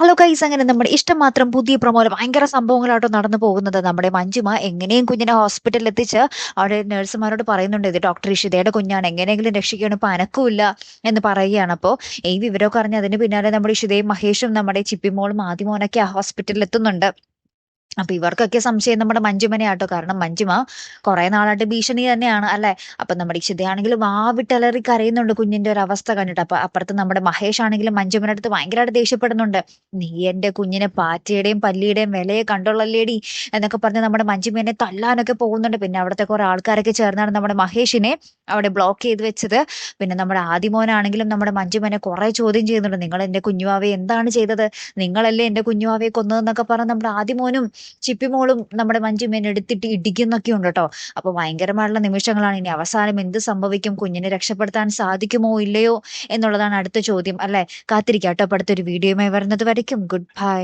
Hello guys, അങ്ങനെ നമ്മുടെ ഇഷ്ടം മാത്രം പുതിയ പ്രൊമോയിൽ ഭയങ്കര സംഭവങ്ങളാട്ടോ നടന്നു പോകുന്നത്. നമ്മുടെ മഞ്ജുമ എങ്ങനെയും കുഞ്ഞിനെ ഹോസ്പിറ്റലിൽ എത്തിച്ച് അവിടെ നഴ്സുമാരോട് പറയുന്നുണ്ട്, ഇത് ഡോക്ടർ ഇഷിതയുടെ കുഞ്ഞാണ്, എങ്ങനെയെങ്കിലും രക്ഷിക്കണം, ഇപ്പൊ അനക്കമില്ല എന്ന് പറയുകയാണ്. അപ്പോൾ ഈ വിവരമൊക്കെ അറിഞ്ഞ് അതിന് പിന്നാലെ നമ്മുടെ ഇഷിതയും മഹേഷും നമ്മുടെ ചിപ്പിമോളും ആദ്യമോനൊക്കെ ആ ഹോസ്പിറ്റലിൽ എത്തുന്നുണ്ട്. അപ്പൊ ഇവർക്കൊക്കെ സംശയം നമ്മുടെ മഞ്ജുമനെ ആട്ടോ. കാരണം മഞ്ജുമ കുറെ നാളായിട്ട് ഭീഷണി തന്നെയാണ് അല്ലെ. അപ്പൊ നമ്മുടെ ഇഷിതയാണെങ്കിലും വാവിട്ടലറി കരയുന്നുണ്ട് കുഞ്ഞിന്റെ ഒരു അവസ്ഥ കണ്ടിട്ട്. അപ്പൊ അപ്പുറത്ത് നമ്മുടെ മഹേഷ് ആണെങ്കിലും മഞ്ജുമയുടെ അടുത്ത് ഭയങ്കരമായിട്ട് ദേഷ്യപ്പെടുന്നുണ്ട്. നീ എന്റെ കുഞ്ഞിനെ പാറ്റയുടെയും പല്ലിയുടെയും വിലയെ കണ്ടുള്ളല്ലേടി എന്നൊക്കെ പറഞ്ഞ് നമ്മുടെ മഞ്ജുമേനെ തല്ലാനൊക്കെ പോകുന്നുണ്ട്. പിന്നെ അവിടുത്തെ കുറെ ആൾക്കാരൊക്കെ ചേർന്നാണ് നമ്മുടെ മഹേഷിനെ അവിടെ ബ്ലോക്ക് ചെയ്ത് വെച്ചത്. പിന്നെ നമ്മുടെ ആദിമോനാണെങ്കിലും നമ്മുടെ മഞ്ജുമനെ കുറെ ചോദ്യം ചെയ്യുന്നുണ്ട്. നിങ്ങൾ എന്റെ കുഞ്ഞുവാവയെ എന്താണ് ചെയ്തത്, നിങ്ങളല്ലേ എന്റെ കുഞ്ഞുവാവയെ കൊന്നതെന്നൊക്കെ പറഞ്ഞ് നമ്മുടെ ആദിമോനും ചിപ്പിമോളും നമ്മുടെ മഞ്ജുമേനെ എടുത്തിട്ട് ഇടിക്കുന്നൊക്കെ ഉണ്ട് കേട്ടോ. അപ്പൊ ഭയങ്കരമായിട്ടുള്ള നിമിഷങ്ങളാണ്. ഇനി അവസാനം എന്ത് സംഭവിക്കും, കുഞ്ഞിനെ രക്ഷപ്പെടുത്താൻ സാധിക്കുമോ ഇല്ലയോ എന്നുള്ളതാണ് അടുത്ത ചോദ്യം അല്ലെ. കാത്തിരിക്കാട്ടോ. അപ്പൊ അടുത്തൊരു വീഡിയോയുമായി വരുന്നത് വരയ്ക്കും ഗുഡ് ബൈ.